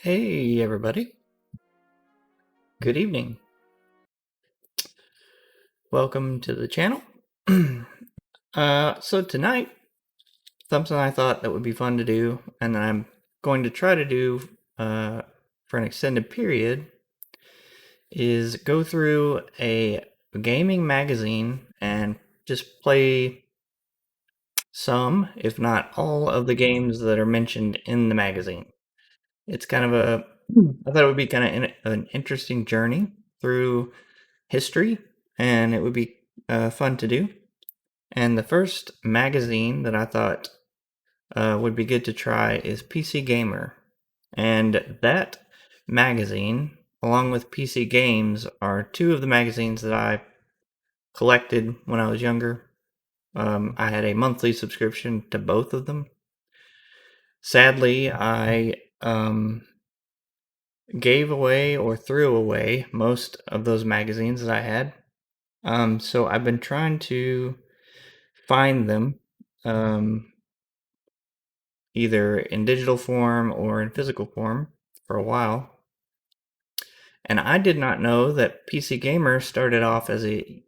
Hey, everybody. Good evening. Welcome to the channel. So tonight, something I thought that would be fun to do, and I'm going to try to do for an extended period, is go through a gaming magazine and just play some, if not all, of the games that are mentioned in the magazine. It's kind of I thought it would be kind of an interesting journey through history, and it would be fun to do. And the first magazine that I thought would be good to try is PC Gamer. And that magazine, along with PC Games, are two of the magazines that I collected when I was younger. I had a monthly subscription to both of them. Sadly, I gave away or threw away most of those magazines that I had. So I've been trying to find them, either in digital form or in physical form for a while. And I did not know that PC Gamer started off as a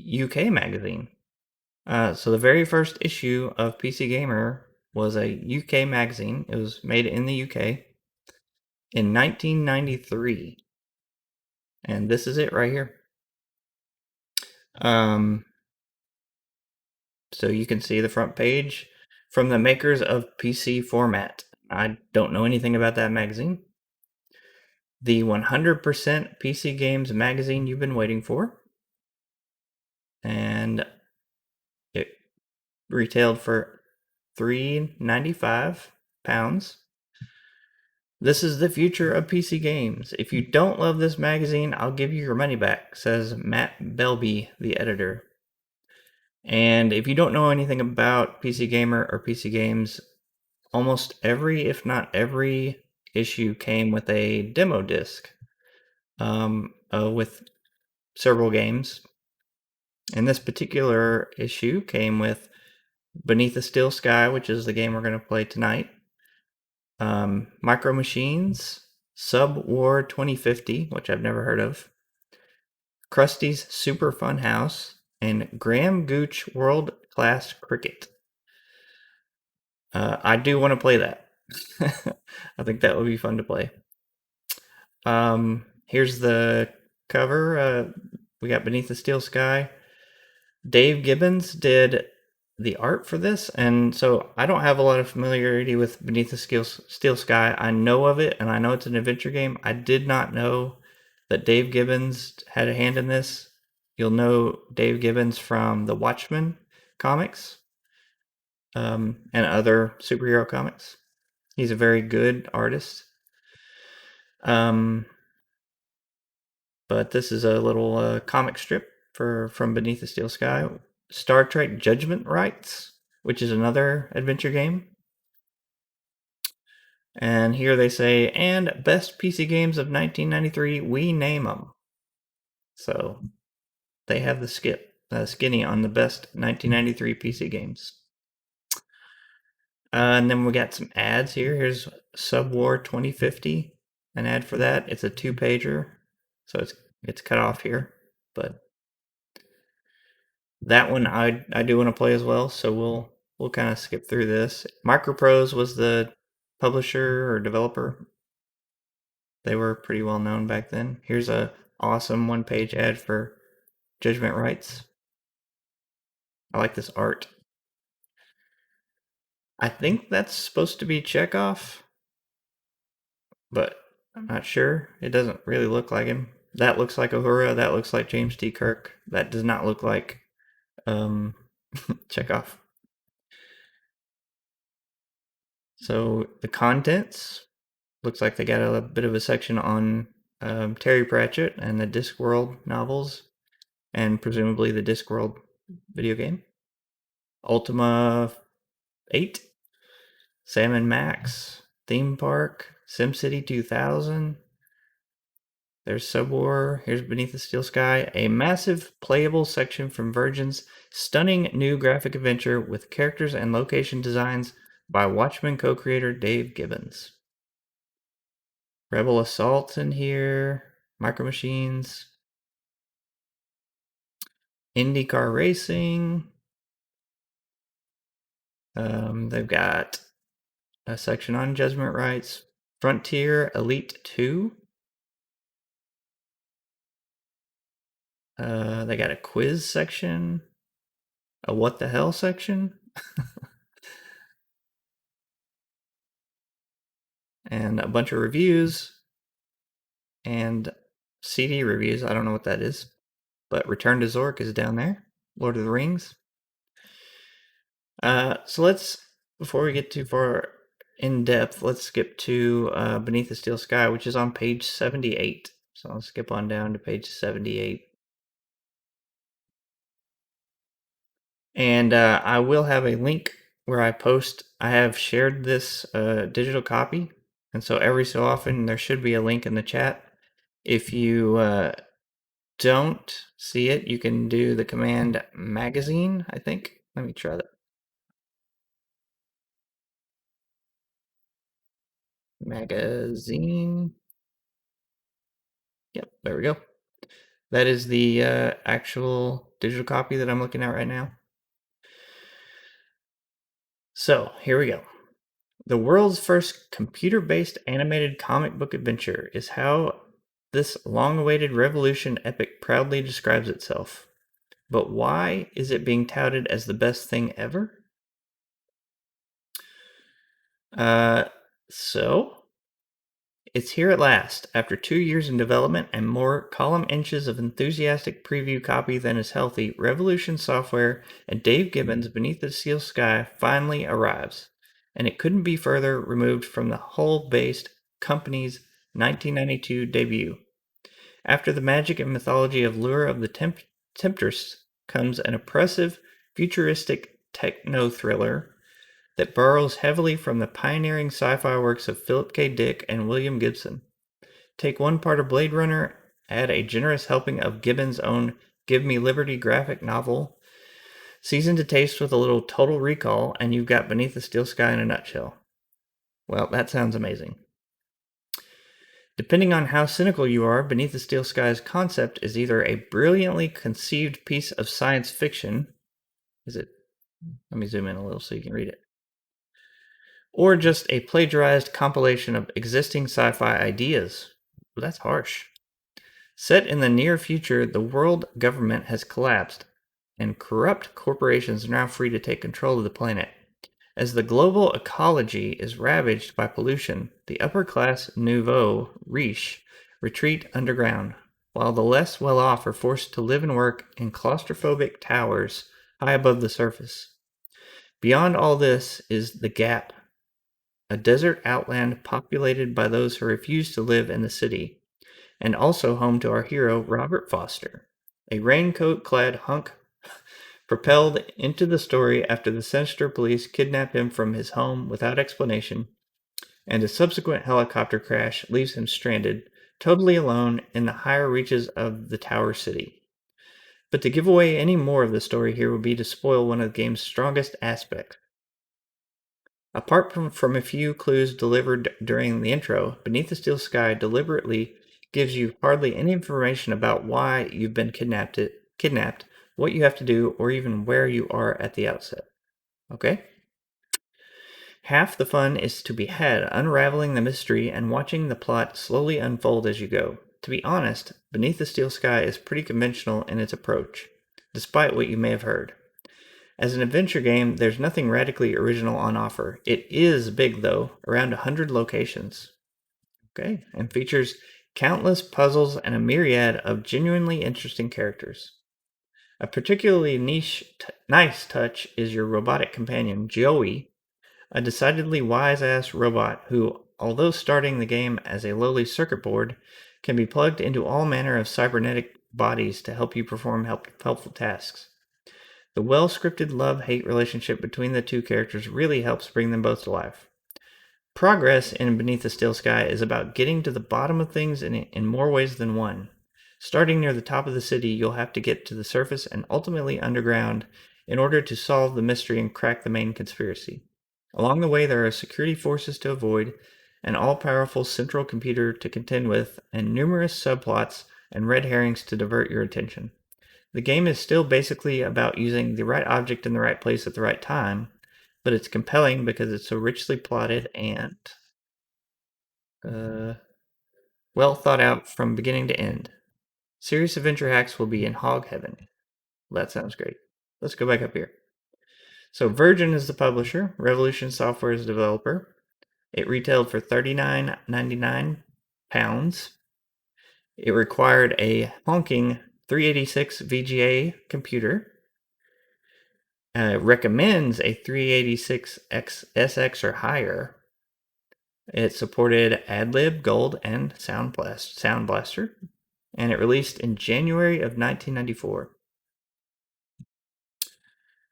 UK magazine. So the very first issue of PC Gamer was a UK magazine. It was made in the UK in 1993. And this is it right here. So you can see the front page from the makers of PC Format. I don't know anything about that magazine. The 100% PC Games magazine you've been waiting for. And it retailed for £3.95. This is the future of PC games. If you don't love this magazine, I'll give you your money back, says Matt Belby, the editor. And if you don't know anything about PC Gamer or PC games, almost every, if not every, issue came with a demo disc with several games. And this particular issue came with Beneath a Steel Sky, which is the game we're going to play tonight, Micro Machines, Sub War 2050, which I've never heard of, Krusty's Super Fun House, and Graham Gooch World Class Cricket. I do want to play that. I think that would be fun to play. Here's the cover. We got Beneath the Steel Sky. Dave Gibbons did the art for this, and so I don't have a lot of familiarity with Beneath the Steel Sky. I know of it, and I know it's an adventure game. I did not know that Dave Gibbons had a hand in this. You'll know Dave Gibbons from the Watchmen comics and other superhero comics. He's a very good artist. But this is a little comic strip from Beneath the Steel Sky. Star Trek Judgment Rights, which is another adventure game. And here they say, and best PC games of 1993, we name them. So they have the skinny on the best 1993 PC games. And then we got some ads here. Here's Sub War 2050, an ad for that. It's a 2-pager, so it's cut off here, but that one I do want to play as well. So we'll kind of skip through this. Microprose was the publisher or developer. They were pretty well known back then. Here's a awesome 1-page ad for Judgment Rights. I like this art. I think that's supposed to be Chekhov, but I'm not sure. It doesn't really look like him. That looks like Uhura. That looks like James T. Kirk. That does not look like Chekhov. So the contents looks like they got a bit of a section on Terry Pratchett and the Discworld novels, and presumably the Discworld video game. Ultima 8, Sam & Max, Theme Park, SimCity 2000. There's Subwar. Here's Beneath the Steel Sky, a massive playable section from Virgin's stunning new graphic adventure with characters and location designs by Watchmen co-creator Dave Gibbons. Rebel Assault in here. Micro Machines. IndyCar Racing. They've got a section on Judgment Rights. Frontier Elite 2. They got a quiz section. A what the hell section. And a bunch of reviews. And CD reviews. I don't know what that is. But Return to Zork is down there. Lord of the Rings. So let's, before we get too far in depth, let's skip to Beneath the Steel Sky, which is on page 78. So I'll skip on down to page 78. And I will have a link where I post. I have shared this digital copy. And so every so often there should be a link in the chat. If you don't see it, you can do the command magazine, I think. Let me try that. Magazine. Yep, there we go. That is the actual digital copy that I'm looking at right now. So here we go. The world's first computer-based animated comic book adventure is how this long-awaited revolution epic proudly describes itself. But why is it being touted as the best thing ever? So it's here at last, after 2 years in development and more column inches of enthusiastic preview copy than is healthy. Revolution Software and Dave Gibbons' Beneath the Steel Sky finally arrives, and it couldn't be further removed from the Hull-based company's 1992 debut. After the magic and mythology of Lure of the Temptress comes an oppressive, futuristic techno-thriller that borrows heavily from the pioneering sci-fi works of Philip K. Dick and William Gibson. Take one part of Blade Runner, add a generous helping of Gibbons' own Give Me Liberty graphic novel, seasoned to taste with a little Total Recall, and you've got Beneath the Steel Sky in a nutshell. Well, that sounds amazing. Depending on how cynical you are, Beneath the Steel Sky's concept is either a brilliantly conceived piece of science fiction. Let me zoom in a little so you can read it. Or just a plagiarized compilation of existing sci-fi ideas. Well, that's harsh. Set in the near future, the world government has collapsed, and corrupt corporations are now free to take control of the planet. As the global ecology is ravaged by pollution, the upper-class nouveau riche retreat underground, while the less well-off are forced to live and work in claustrophobic towers high above the surface. Beyond all this is the Gap, a desert outland populated by those who refuse to live in the city, and also home to our hero Robert Foster, a raincoat-clad hunk propelled into the story after the sinister police kidnap him from his home without explanation, and a subsequent helicopter crash leaves him stranded, totally alone in the higher reaches of the Tower City. But to give away any more of the story here would be to spoil one of the game's strongest aspects. Apart from a few clues delivered during the intro, Beneath the Steel Sky deliberately gives you hardly any information about why you've been kidnapped, what you have to do, or even where you are at the outset. Okay? Half the fun is to be had unraveling the mystery and watching the plot slowly unfold as you go. To be honest, Beneath the Steel Sky is pretty conventional in its approach, despite what you may have heard. As an adventure game, there's nothing radically original on offer. It is big, though, around 100 locations. Okay, and features countless puzzles and a myriad of genuinely interesting characters. A particularly nice touch is your robotic companion, Joey, a decidedly wise-ass robot who, although starting the game as a lowly circuit board, can be plugged into all manner of cybernetic bodies to help you perform helpful tasks. The well-scripted love-hate relationship between the two characters really helps bring them both to life. Progress in Beneath the Steel Sky is about getting to the bottom of things in more ways than one. Starting near the top of the city, you'll have to get to the surface and ultimately underground in order to solve the mystery and crack the main conspiracy. Along the way, there are security forces to avoid, an all-powerful central computer to contend with, and numerous subplots and red herrings to divert your attention. The game is still basically about using the right object in the right place at the right time, but it's compelling because it's so richly plotted and well thought out from beginning to end. Serious adventure hacks will be in hog heaven. That sounds great. Let's go back up here. So Virgin is the publisher, Revolution Software is the developer. It retailed for £39.99. It required a honking 386 VGA computer. Recommends a 386X SX or higher. It supported AdLib, Gold, and Sound Blaster, and it released in January of 1994.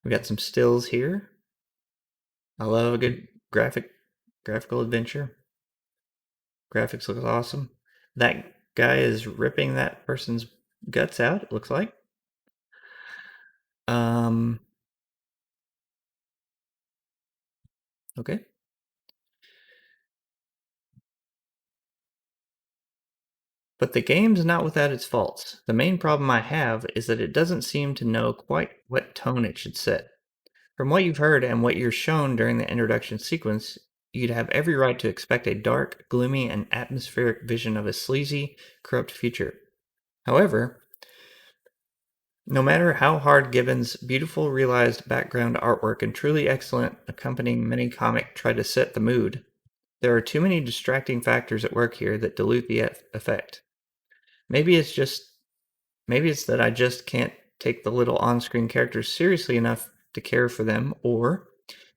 We got some stills here. I love a good graphical adventure. Graphics look awesome. That guy is ripping that person's guts out, it looks like. Okay. But the game's not without its faults. The main problem I have is that it doesn't seem to know quite what tone it should set. From what you've heard and what you're shown during the introduction sequence, you'd have every right to expect a dark, gloomy, and atmospheric vision of a sleazy, corrupt future. However, no matter how hard Gibbons' beautiful realized background artwork and truly excellent accompanying mini-comic try to set the mood, there are too many distracting factors at work here that dilute the effect. Maybe it's that I just can't take the little on-screen characters seriously enough to care for them, or,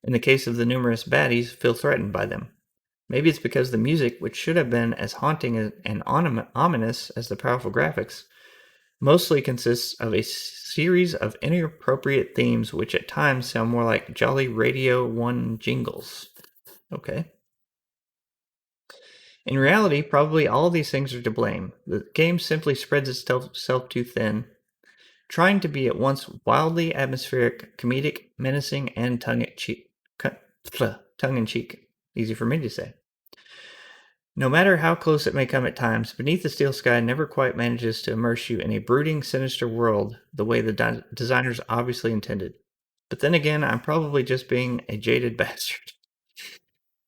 in the case of the numerous baddies, feel threatened by them. Maybe it's because the music, which should have been as haunting and ominous as the powerful graphics, mostly consists of a series of inappropriate themes which at times sound more like Jolly Radio 1 jingles. Okay. In reality, probably all these things are to blame. The game simply spreads itself too thin, trying to be at once wildly atmospheric, comedic, menacing, and tongue-in-cheek. Easy for me to say. No matter how close it may come at times, Beneath the Steel Sky never quite manages to immerse you in a brooding, sinister world the way the designers obviously intended. But then again, I'm probably just being a jaded bastard.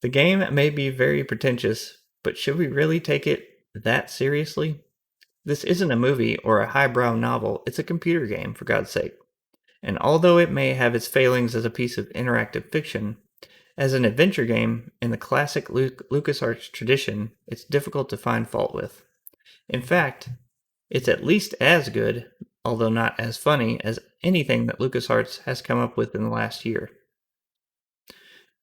The game may be very pretentious, but should we really take it that seriously? This isn't a movie or a highbrow novel, it's a computer game, for God's sake. And although it may have its failings as a piece of interactive fiction, as an adventure game in the classic LucasArts tradition, it's difficult to find fault with. In fact, it's at least as good, although not as funny, as anything that LucasArts has come up with in the last year.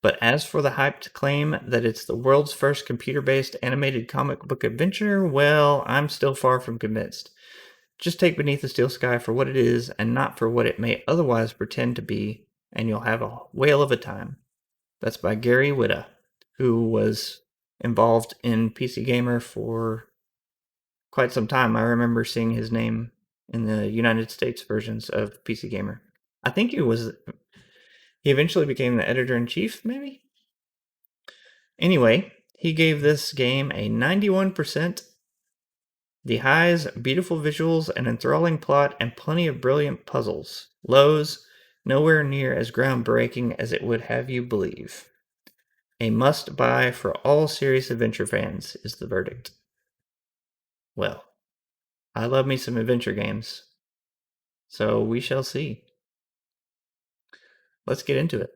But as for the hyped claim that it's the world's first computer-based animated comic book adventure, well, I'm still far from convinced. Just take Beneath the Steel Sky for what it is and not for what it may otherwise pretend to be, and you'll have a whale of a time. That's by Gary Whitta, who was involved in PC Gamer for quite some time. I remember seeing his name in the United States versions of PC Gamer. I think he eventually became the editor-in-chief, maybe? Anyway, he gave this game a 91%. The highs, beautiful visuals, an enthralling plot, and plenty of brilliant puzzles. Lows, nowhere near as groundbreaking as it would have you believe. A must-buy for all serious adventure fans is the verdict. Well, I love me some adventure games, so we shall see. Let's get into it.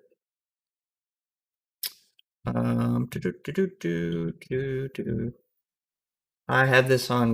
I have this on